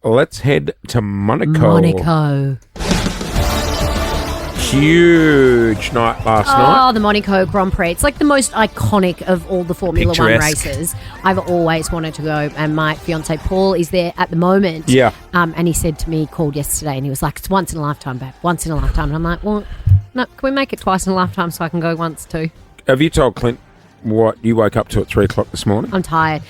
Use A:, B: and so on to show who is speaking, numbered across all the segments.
A: let's head to Monaco.
B: Monaco.
A: Huge night last night.
B: Oh, the Monaco Grand Prix. It's like the most iconic of all the Formula One
C: Picturesque.
B: races. I've always wanted to go, and my fiancé Paul is there at the moment.
A: Yeah.
B: And he said to me, he called yesterday, and he was like, it's once in a lifetime, babe. Once in a lifetime. And I'm like, well, no, can we make it twice in a lifetime so I can go once too?
A: Have you told Clint what you woke up to at 3 o'clock this morning?
B: I'm tired.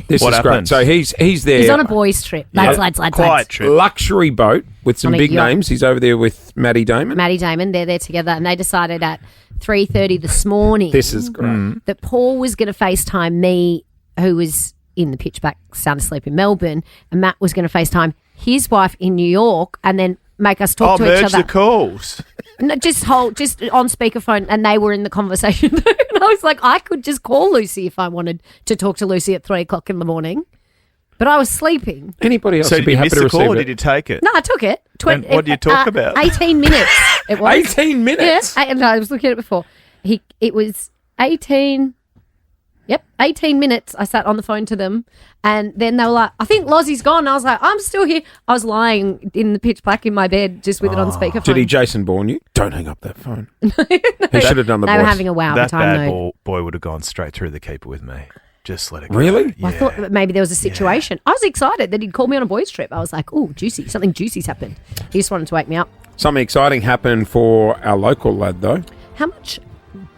A: This
C: What
A: is great.
C: happened?
A: So he's there.
B: He's on a boys' trip. Lads.
C: Quiet trip.
A: Luxury boat with some
B: On a
A: big
B: yacht.
A: names. He's over there with Maddie Damon.
B: Maddie Damon, they're there together, and they decided at 3:30 this morning
A: This is great.
B: that Paul was going to FaceTime me, who was in the pitch black, sound asleep in Melbourne, and Matt was going to FaceTime his wife in New York, and then make us talk to each
C: merge
B: other.
C: the calls.
B: No, just on speakerphone, and they were in the conversation. And I was like, I could just call Lucy if I wanted to talk to Lucy at 3 o'clock in the morning, but I was sleeping.
A: Anybody else
C: So
A: would
C: did
A: be
C: you
A: happy
C: miss
A: to
C: the
A: receive
C: call or
A: it?
C: did you take it?
B: No, I took it.
C: And what do you talk about?
B: 18 minutes. It was
A: 18 minutes?
B: Yeah, no, I was looking at it before. It was 18. Yep, 18 minutes. I sat on the phone to them, and then they were like, "I think Lozzie's gone." I was like, "I'm still here." I was lying in the pitch black in my bed, just with it on speakerphone.
A: Did he Jason Bourne you? Don't hang up that phone. He should have done the
B: They were
A: voice.
B: having a wow of a
C: That
B: time,
C: bad
B: though.
C: boy would have gone straight through the keeper with me. Just let it go.
A: Really?
C: Yeah.
B: I thought that maybe there was a situation. I was excited that he'd called me on a boys' trip. I was like, "Oh, juicy! Something juicy's happened." He just wanted to wake me up.
A: Something exciting happened for our local lad, though.
B: How much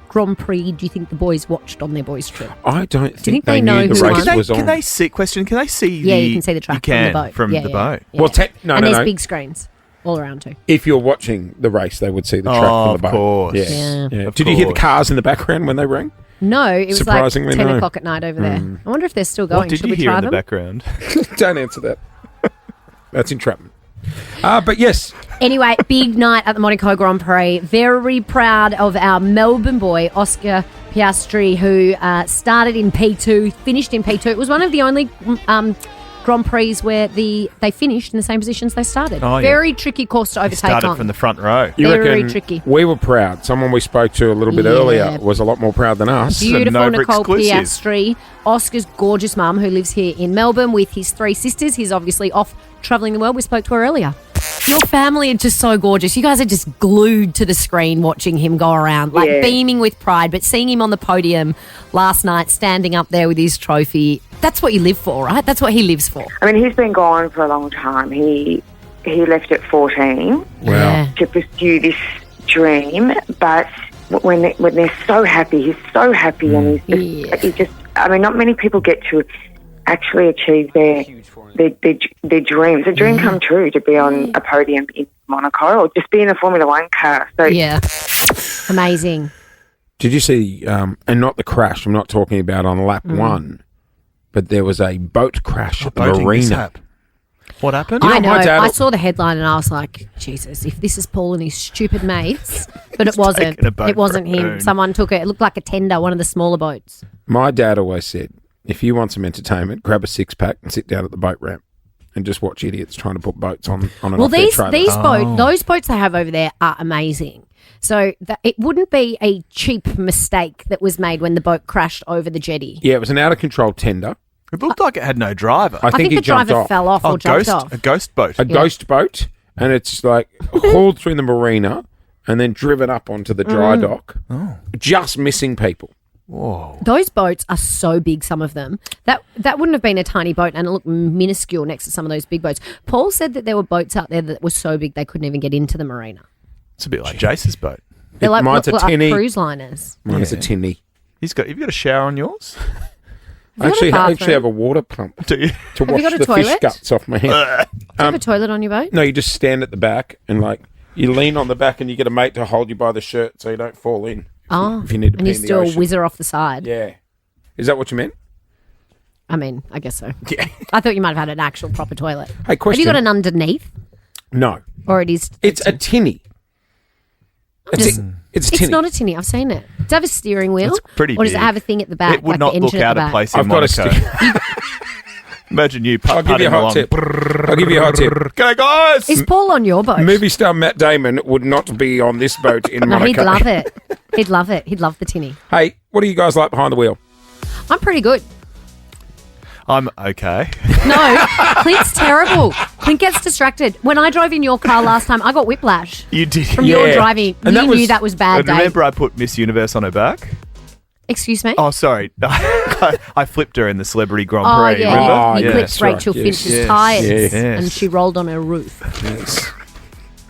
B: Grand Prix do you think the boys watched on their boys' trip?
A: I don't think
B: think
A: they
B: they know
A: knew the
B: who
A: race
B: won?
A: was on.
C: Can they see? Question: Can they see?
B: Yeah, you can see the track
C: you
B: from the
C: can,
B: boat.
C: from
B: Yeah,
C: the
B: yeah,
C: boat.
B: yeah.
A: Well, no,
B: and
A: no,
B: there's
A: no.
B: big screens all around too.
A: If you're watching the race, they would see the track
C: Oh,
A: from the
C: of
A: boat.
C: course.
A: Yeah.
B: Yeah.
A: Yeah.
C: Of
A: Did you hear the
C: course.
A: cars in the background when they rang?
B: No, it was like
A: Surprisingly,
B: 10
A: no.
B: o'clock at night over there. I wonder if they're still going.
C: What did
B: Should
C: you
B: we
C: hear
B: try
C: in the
B: them?
C: background?
A: Don't answer that. That's entrapment. But yes,
B: Anyway, big night at the Monaco Grand Prix. Very proud of our Melbourne boy, Oscar Piastri, who started in P2, finished in P2. It was one of the only Grand Prix where they finished in the same positions they started.
C: Oh, yeah.
B: Very tricky course to overtake
C: Started
B: on.
C: from the front row.
A: you
B: Very
A: reckon
B: tricky.
A: we were proud. Someone we spoke to a little bit
B: Yeah.
A: earlier was a lot more proud than us.
C: is a
B: Beautiful
C: Nova
B: Nicole
C: exclusive.
B: Piastri, Oscar's gorgeous mum, who lives here in Melbourne with his 3 sisters. He's obviously off travelling the world. We spoke to her earlier. Your family are just so gorgeous. You guys are just glued to the screen watching him go around, like beaming with pride. But seeing him on the podium last night, standing up there with his trophy, that's what you live for, right? That's what he lives for.
D: I mean, he's been gone for a long time. He left at 14
B: Yeah.
D: to pursue this dream, but when they're so happy, he's so happy, and he just. I mean, not many people get to actually achieve their dreams. A dream come true to be on a podium in Monaco or just be in a Formula One car. So
B: Yeah. Amazing.
A: Did you see, and not the crash, I'm not talking about on lap one, but there was a boat crash at the
C: Boating
A: marina.
C: mishap. What happened?
B: I
A: know,
B: know.
A: my dad-
B: I saw the headline and I was like, Jesus, if this is Paul and his stupid mates. But it wasn't.
C: taking a boat
B: It wasn't
C: for a
B: him.
C: moon.
B: Someone took it. It looked like a tender, one of the smaller boats.
A: My dad always said, if you want some entertainment, grab a 6-pack and sit down at the boat ramp and just watch idiots trying to put boats on and
B: Well,
A: off their trailer.
B: those boats they have over there are amazing. So it wouldn't be a cheap mistake that was made when the boat crashed over the jetty.
A: Yeah, it was an out-of-control tender.
C: It looked like it had no driver.
A: I think
B: the
A: he jumped
B: driver
A: off.
B: fell off or jumped off.
C: A ghost boat.
A: A ghost boat, and it's like hauled through the marina and then driven up onto the dry dock, just missing people.
C: Whoa.
B: Those boats are so big, some of them. That wouldn't have been a tiny boat, and it looked minuscule next to some of those big boats. Paul said that there were boats out there that were so big they couldn't even get into the marina.
C: It's a bit like Jace's boat.
B: They're like,
A: Mine's a
B: look like
A: tinny.
B: cruise liners.
A: Mine's a
C: Yeah.
A: tinny.
C: You've got a shower on yours?
A: I
B: you got a
A: actually
B: bathroom?
A: have a water pump
C: Do you?
A: to
B: you
A: wash
B: got a
A: the fish
B: toilet?
A: guts off my hand.
B: Do you have a toilet on your boat?
A: No, you just stand at the back and like you lean on the back and you get a mate to hold you by the shirt so you don't fall in.
B: Oh,
A: if you need to
B: and
A: pee
B: you
A: in the
B: still
A: ocean.
B: whizzer off the side.
A: Yeah. Is that what you meant?
B: I mean, I guess so.
A: Yeah.
B: I thought you might have had an actual proper toilet.
A: Hey, question.
B: Have you got an underneath,
A: No.
B: or it is?
A: It's a tinny. It's a
B: It's
A: tinny.
B: not a tinny. I've seen it. Does it have a steering wheel?
C: It's pretty
B: Or does it
C: big.
B: have a thing at the back?
C: It would
B: like
C: not
B: the
C: look
B: engine at
C: out
B: the
C: of
B: back?
C: place in
A: I've got a
C: Monaco. Imagine you
A: I'll give you a
C: putting
A: hot
C: along.
A: tip. I'll give you a hot tip.
C: G'day, guys.
B: Is Paul on your boat?
A: Movie star Matt Damon would not be on this boat in
B: No,
A: Monaco.
B: he'd love it. He'd love it. He'd love the tinny.
A: Hey, what do you guys like behind the wheel?
B: I'm pretty good.
C: I'm okay.
B: No, Clint's terrible. Clint gets distracted. When I drove in your car last time, I got whiplash
C: You did.
B: from your driving.
A: And
B: You knew that was bad, Dave.
C: Remember I put Miss Universe on her back?
B: Excuse me?
C: Oh, sorry. I flipped her in the Celebrity Grand
B: Oh,
C: Prix.
B: yeah.
C: Remember?
A: Oh,
B: You
A: yeah,
B: clipped
A: that's right.
B: Rachel
A: Yes,
B: Finch's
A: yes,
B: tyres
A: yes.
B: and she rolled on her roof.
A: Yes.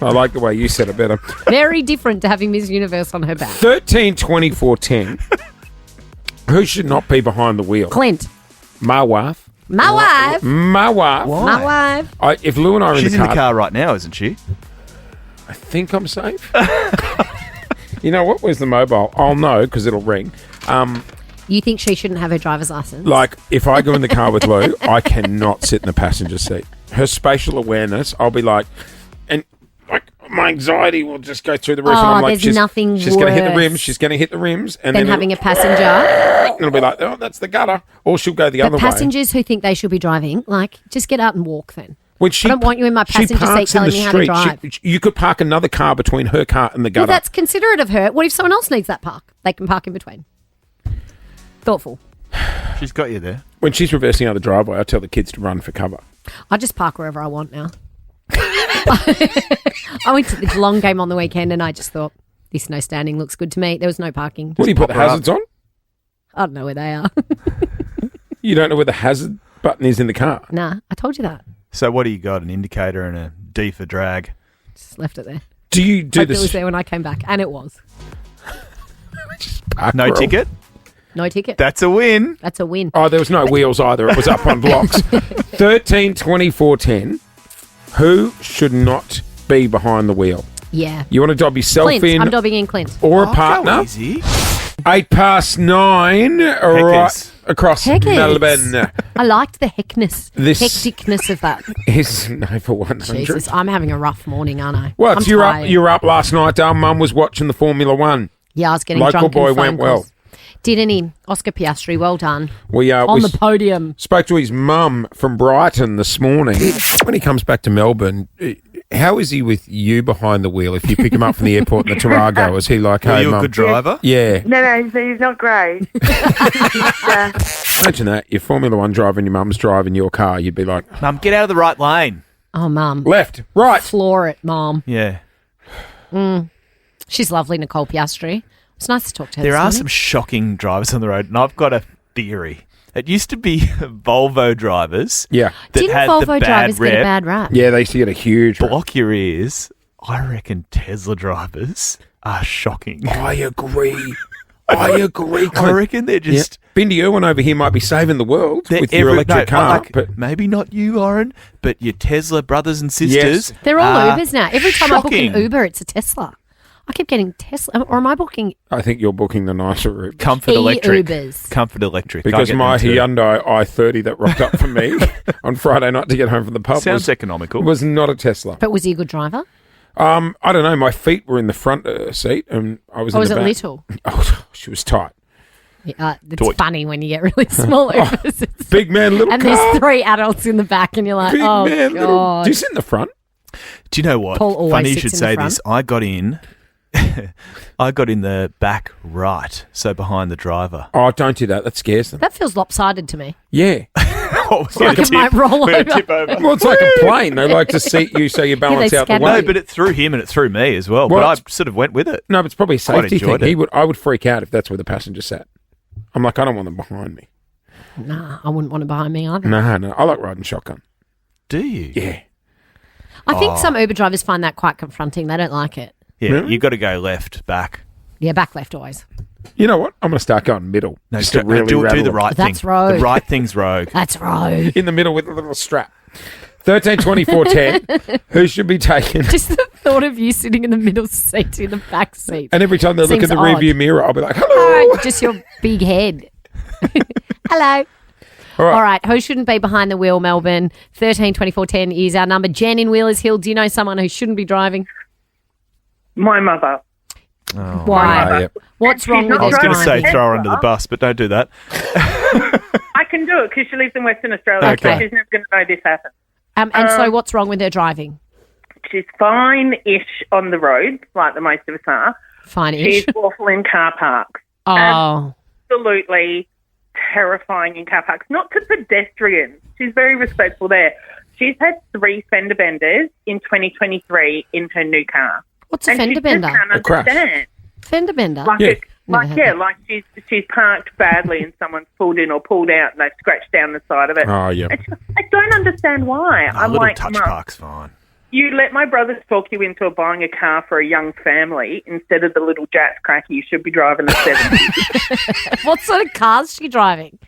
A: I like the way you said it better.
B: Very different to having Miss Universe on her back.
A: 13, 24, 10. Who should not be behind the wheel?
B: Clint.
A: My wife.
B: My wife.
A: My wife.
B: My wife.
A: If Lou and I are
C: She's
A: in the car,
C: right now, isn't she?
A: I think I'm safe. You know what? Where's the mobile? I'll know because it'll ring.
B: You think she shouldn't have her driver's license?
A: Like, if I go in the car with Lou, I cannot sit in the passenger seat. Her spatial awareness, I'll be like, and like my anxiety will just go through the roof. and I'm like,
B: there's nothing
A: she's going to hit the
B: worse
A: rims. She's going to hit the rims, and
B: Then
A: then
B: having a passenger.
A: and it'll be like, oh, that's the gutter, or she'll go the other
B: But
A: way.
B: passengers who think they should be driving, like, just get out and walk then.
A: When she,
B: I don't want you in my
A: she
B: passenger seat
A: parks in
B: telling
A: the
B: me how to
A: street.
B: drive.
A: You could park another car between her car and the
B: Well,
A: gutter.
B: that's considerate of her. What if someone else needs that park? They can park in between. Thoughtful.
C: She's got you there.
A: When she's reversing out the driveway, I tell the kids to run for cover.
B: I just park wherever I want now. I went to the Geelong game on the weekend and I just thought, this no standing looks good to me. There was no parking.
A: What do you put the
C: pop her
A: hazards on?
B: I don't know where they are.
A: You don't know where the hazard button is in the car.
B: Nah, I told you that.
C: So what do you got? An indicator and a D for drag.
B: Just left it there.
A: Do you do
B: Hope it was
A: this?
B: there when I came back. And it was.
A: park
C: No
A: roll?
C: ticket?
B: No ticket.
C: That's a win.
B: That's a win.
A: Oh, there was no wheels either. It was up on blocks. 13, 24, 10. Who should not be behind the wheel?
B: Yeah.
A: You want to dob yourself
B: Clint.
A: in
B: I'm dobbing in Clint.
A: or a
C: Oh,
A: partner?
C: go easy.
A: 9:08, right across
B: Heckers.
A: Melbourne.
B: I liked the heckness,
A: This-
B: hecticness of that.
A: Is over 100.
B: Jesus, I'm having a rough morning, aren't I?
A: Well,
B: I'm
A: you're
B: tired.
A: up. You're up last night. Our mum was watching the Formula One.
B: Yeah, I was getting
A: Local
B: drunk.
A: boy
B: and phone
A: went well.
B: calls. Didn't he? Oscar Piastri, well done.
A: We
B: On
A: we
B: the podium.
A: spoke to his mum from Brighton this morning. When he comes back to Melbourne, how is he with you behind the wheel? If you pick him up from the airport in the Tarago, is he like,
C: Are
A: hey,
C: you a
A: mum?
C: good driver?
A: Yeah.
D: No, he's not great.
A: Imagine that. Your Formula One driver and your mum's driving your car. You'd be like,
C: Mum, get out of the right lane.
B: Oh, Mum.
A: left, right.
B: Floor it, Mom.
C: Yeah.
B: She's lovely, Nicole Piastri. It's nice to talk to her.
C: There
B: this
C: are
B: morning.
C: some shocking drivers on the road, and I've got a theory. It used to be Volvo drivers
A: Yeah.
C: that
B: Didn't
C: had the
B: Volvo
C: bad
B: drivers
C: rep.
B: get a bad rap?
A: Yeah, they used to get a huge.
C: Block your ears. I reckon Tesla drivers are shocking.
A: I agree. I agree.
C: I
A: Clint.
C: reckon they're
A: Yeah.
C: just...
A: Bindi Irwin over here might be saving the world
C: they're
A: with your electric
C: no,
A: car.
C: like,
A: but
C: maybe not you, Oren, but your Tesla brothers and sisters.
A: Yes.
B: They're all
C: are
B: Ubers now. Every time I book an
C: shocking.
B: Uber, it's a Tesla. I keep getting Tesla. Or am I booking
A: I think you're booking the nicer route.
C: Comfort Electric.
B: e-Ubers?
C: Comfort Electric. I
A: Because
C: get
A: my
C: them too.
A: Hyundai i30 that rocked up for me on Friday night to get home from the pub
C: Sounds economical.
A: was not a Tesla.
B: But was he a good driver?
A: I don't know. My feet were in the front seat and I was
B: Or
A: in
B: was
A: the
B: it
A: back.
B: little?
A: Oh, she was tight.
B: It's
C: Toy.
B: funny when you get really small Ubers.
A: Big man, little
B: And
A: car.
B: there's 3 adults in the back, and you're like,
A: Big
B: oh,
A: man, little.
B: God.
A: Do you sit in the front?
C: Do you know what?
B: Paul always
C: Funny you
B: sits
C: should
B: in
C: say
B: the
C: this. I got in. I got in the back right, so behind the driver.
A: Oh, don't do that. That scares them.
B: That feels lopsided to me.
A: Yeah.
C: What was
B: Like
C: it?
B: it might roll
C: We're gonna
B: over.
C: tip over.
A: Well, it's like a plane. They like to seat you so you balance
B: they
A: out the
B: scan
A: way.
C: No, but it threw him and it threw me as well.
A: Well,
C: but I
A: it's-
C: sort of went with it.
A: No, but it's probably a safety thing.
C: enjoyed it.
A: I would freak out if that's where the passenger sat. I'm like, I don't want them behind me.
B: Nah, I wouldn't want it behind me either.
A: No, I like riding shotgun.
C: Do you?
A: Yeah.
B: I think some Uber drivers find that quite confronting. They don't like it.
C: Yeah,
A: Really?
C: you got to go left, back.
B: Yeah, back left always.
A: You know what? I'm going to start going middle.
C: No,
A: just to
C: do,
A: really
C: do
A: rattle
C: the
A: them.
C: right
B: That's
C: thing.
B: rogue.
C: The right thing's rogue.
B: That's right.
A: In the middle with a little strap. 13, 24, 10. Who should be taken?
B: Just the thought of you sitting in the middle seat in the back seat.
A: And every time they look in
B: Seems
A: the
B: odd.
A: rearview mirror, I'll be like,
B: All
A: hello.
B: right, just your big head. Hello.
A: All right.
B: All right, who shouldn't be behind the wheel, Melbourne? 13 24 10 is our number. Jen in Wheelers Hill, do you know someone who shouldn't be driving?
D: My mother.
B: Why?
A: Ah, yep.
B: What's wrong
D: She's
B: with
D: not
C: I was
B: her
C: going to say
B: driving?
C: throw her under the bus, but don't do that.
D: I can do it because she lives in Western Australia.
B: Okay.
D: So she's never going to know this happens.
B: And so what's wrong with her driving?
D: She's fine-ish on the road, like the most of us are.
B: Fine-ish.
D: She's awful in car parks.
B: Oh,
D: Absolutely
E: terrifying in car parks. Not to pedestrians. She's very respectful there. She's had 3 fender benders in 2023 in her new car.
B: What's a fender
E: she
B: bender?
E: Just can't
A: A crash.
E: understand.
B: Fender bender?
E: Like,
A: Yeah.
E: like she's parked badly and someone's pulled in or pulled out and they've scratched down the side of it.
A: Oh, yeah.
E: I don't understand why.
C: A
E: I'm
C: little
E: like,
C: touch
E: Mum,
C: park's fine.
E: you let my brothers talk you into buying a car for a young family instead of the little Jats cracky you should be driving a 70.
B: What sort of car's is she driving?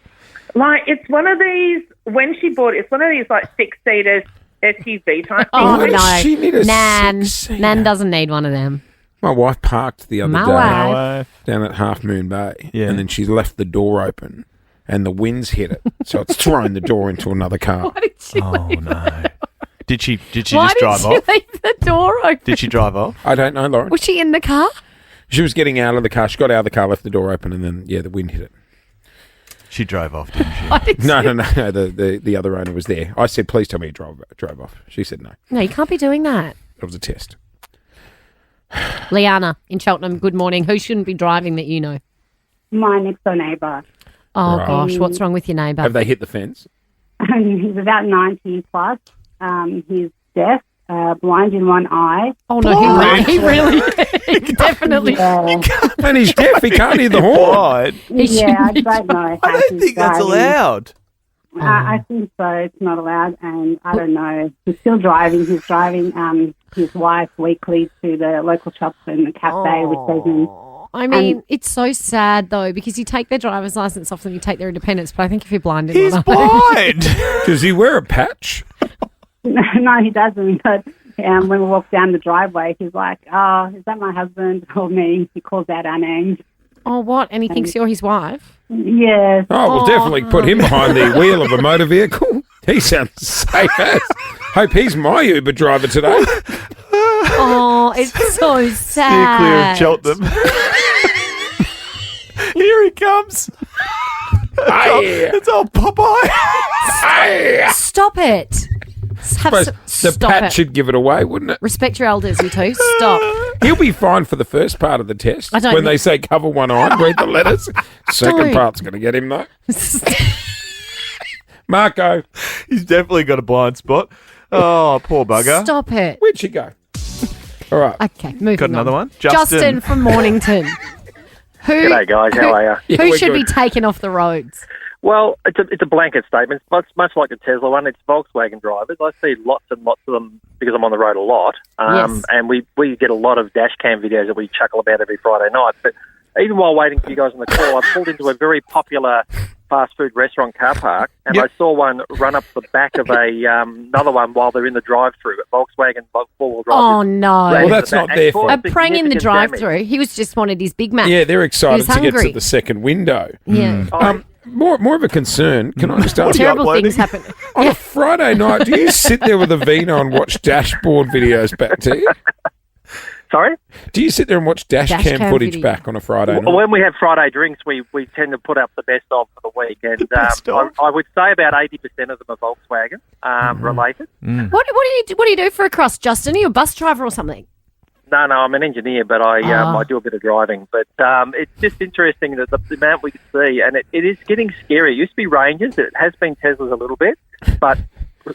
E: Like, it's one of these, when she bought it, it's one of these, like, 6-seater SUV type
B: Oh,
E: things.
A: does she need a
B: Nan.
A: six-seater?
B: Nan doesn't need one of them.
A: My wife parked the other
B: My
A: day
B: wife.
A: down at Half Moon Bay,
C: Yeah.
A: and then she's left the door open, and the wind's hit it, so it's thrown the door into another car.
B: Why did she
C: Oh,
B: leave?
C: no. Did she
B: Why
C: just
B: did
C: drive
B: she
C: off?
B: leave the door open?
C: Did she drive off?
A: I don't know, Lauren.
B: Was she in the car?
A: She was getting out of the car. She got out of the car, left the door open, and then, the wind hit it.
C: She drove off, didn't she?
B: Why did
A: No,
B: she-
A: no. The other owner was there. I said, please tell me you drove off. She said no.
B: No, you can't be doing that.
A: It was a test.
B: Liana in Cheltenham, good morning. Who shouldn't be driving that you know?
F: My next door neighbour.
B: Oh,
A: Right.
B: gosh, what's wrong with your neighbour?
A: Have they hit the fence?
F: He's about 90 plus. He's deaf, blind in one eye.
B: Oh, no, he really definitely.
F: Yeah,
A: And he's deaf. He can't hear the horn.
C: What?
F: yeah, I don't know.
C: I
F: how
C: don't
F: he's
C: think that's
F: driving.
C: allowed.
F: I think so. It's not allowed, and I don't know. He's still driving. He's driving his wife weekly to the local shops and the cafe, which they can.
B: I mean, it's so sad, though, because you take their driver's license off them, you take their independence, but I think if you're blind in
C: He's
B: one eye-
C: blind.
A: Does he wear a patch?
F: No, he doesn't. But when we walk down the driveway, he's like, "Oh, is that my husband or me?" He calls out our names.
B: Oh, what? And he thinks you're his wife?
F: Yes.
A: Oh, we'll definitely put him behind the wheel of a motor vehicle. He sounds safe as. Hope he's my Uber driver today.
B: Oh, it's so sad.
C: Steer clear of Cheltenham. Here he comes.
A: Hey,
C: It's old Popeye.
A: hey.
B: Stop it.
A: Suppose the
B: Stop
A: patch
B: it.
A: should give it away, wouldn't it?
B: Respect your elders, you two. Stop.
A: He'll be fine for the first part of the test.
B: I don't
A: When
B: think-
A: they say cover one eye, read the letters. Second
B: Don't.
A: part's going to get him, though. Marco,
C: He's definitely got a blind spot. Oh, poor bugger.
B: Stop it.
A: where'd she go? All right.
B: Okay, moving
C: Got another
B: on.
C: one?
B: Justin from Mornington. Who,
G: G'day, guys. How are you?
A: Yeah,
B: who
A: we're
B: should be
A: good.
B: taken off the roads?
G: Well, it's a blanket statement. It's much like the Tesla one. It's Volkswagen drivers. I see lots and lots of them because I'm on the road a lot.
B: Yes.
G: And we get a lot of dash cam videos that we chuckle about every Friday night. But even while waiting for you guys on the call, I pulled into a very popular fast food restaurant car park, and
C: Yep.
G: I saw one run up the back of another one while they're in the drive-through. At Volkswagen four-wheel drive.
B: Oh, no.
A: Well, that's not their fault.
B: A prang in the
G: Significant
B: drive-through. He was just wanted his Big Mac.
A: Yeah, they're excited
B: He's
A: to get to
B: hungry.
A: the second window.
B: Yeah.
A: More of a concern. Can I just ask?
B: Terrible
C: uploading?
B: things happen.
A: On a Friday night, do you sit there with a vino and watch dashboard videos back to you?
G: Sorry?
A: Do you sit there and watch dash cam footage
B: video.
A: back on a Friday night?
G: When we have Friday drinks, we tend to put up the best of for the week, and
C: best of?
G: I would say about 80% of them are Volkswagen related.
B: What do you do for a cross, Justin? Are you a bus driver or something?
G: No, I'm an engineer, but I do a bit of driving. But it's just interesting that the amount we can see, and it is getting scary. It used to be Rangers, it has been Teslas a little bit, but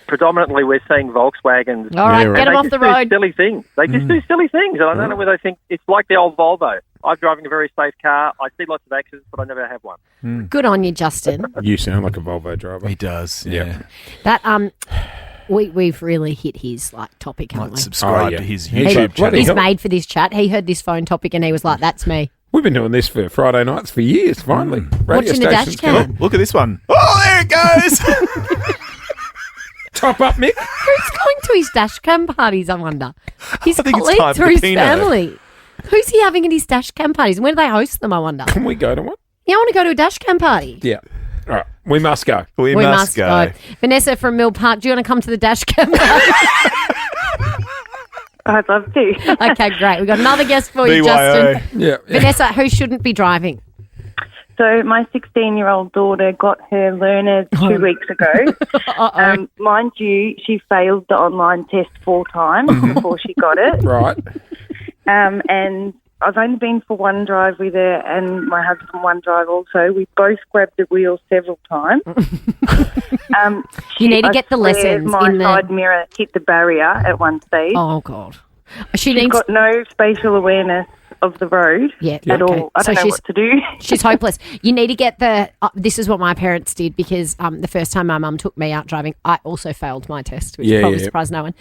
G: predominantly we're seeing Volkswagens.
B: All right,
A: Yeah, right.
B: get him
G: And
B: off
G: they
B: the
G: just do
B: road.
G: silly things. They just do silly things, and I don't know whether they think it's like the old Volvo. I'm driving a very safe car. I see lots of accidents, but I never have one.
B: Good on you, Justin.
A: You sound like a Volvo driver.
C: He does.
A: Yeah.
C: Yeah.
B: That we've really hit his topic, haven't
C: Might
B: we?
C: subscribe
A: Oh, yeah.
C: to his
A: He's
C: YouTube
A: like, bloody
C: channel.
B: He's
A: hell.
B: made for this chat. He heard this phone topic and he was like, "That's me."
A: We've been doing this for Friday nights for years, finally. Radio
B: Watching the dash
A: stations
B: cam.
A: go,
C: Look at this one. Oh, there it goes.
A: top up, Mick.
B: Who's going to his dash cam parties? I wonder. His
C: I think it's
B: colleagues
C: time for
B: or his
C: Pino.
B: family. Who's he having at his dash cam parties? And where do they host them? I wonder.
A: Can we go to one?
B: Yeah, I want to go to a dash cam party.
A: Yeah. All right. We must go.
C: we must go.
B: Vanessa from Mill Park, do you want to come to the dash cam party?
H: I'd love to.
B: Okay, great. We've got another guest for you,
C: BYO.
B: Justin.
A: Yeah.
B: Vanessa, who shouldn't be driving?
H: So my 16-year-old daughter got her learners 2 weeks ago. Mind you, she failed the online test 4 times before she got it.
A: Right.
H: And I've only been for one drive with her and my husband one drive also. We both grabbed the wheel several times.
B: You need to get the lessons
H: My
B: in the...
H: side mirror hit the barrier at one speed.
B: Oh, God.
H: She's got no spatial awareness of the road at all. I don't know what to do.
B: She's hopeless. You need to get the... this is what my parents did because the first time my mum took me out driving, I also failed my test, which probably surprised no one.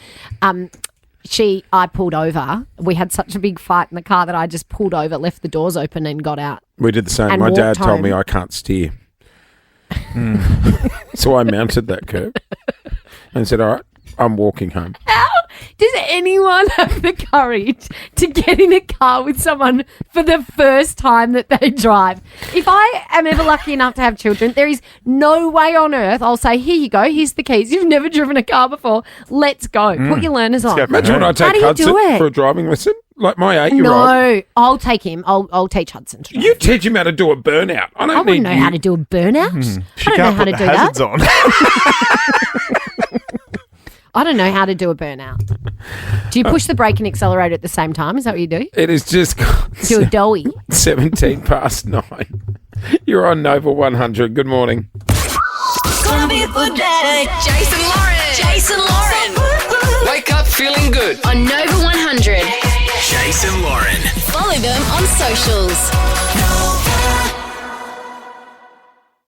B: I pulled over. We had such a big fight in the car that I just pulled over, left the doors open and got out.
A: We did the same.
B: And
A: My dad
B: walked
A: told
B: home.
A: me I can't steer. So I mounted that curb and said, all right, I'm walking home.
B: How does anyone have the courage to get in a car with someone for the first time that they drive? If I am ever lucky enough to have children, there is no way on earth I'll say, here you go, here's the keys. You've never driven a car before. Let's go. Put your learners on.
A: Imagine when I
B: How
A: take
B: do you
A: Hudson
B: do it?
A: for a driving lesson, like my 8-year-old.
B: No, I'll take him. I'll teach Hudson to drive.
A: You teach him how to do a burnout. I
B: I wouldn't know how to do a burnout.
C: She
B: I don't know
C: can't
B: how
C: put
B: to
C: the
B: do
C: hazards
B: that.
C: on.
B: I don't know how to do a burnout. Do you push the brake and accelerator at the same time? Is that what you do?
A: It is just
B: Do a doughy.
A: 17 past 9. You're on Nova 100. Good morning.
I: Jason Lauren.
J: Wake up feeling good.
I: On Nova 100.
J: Jason Lauren.
I: Follow them on socials. Nova.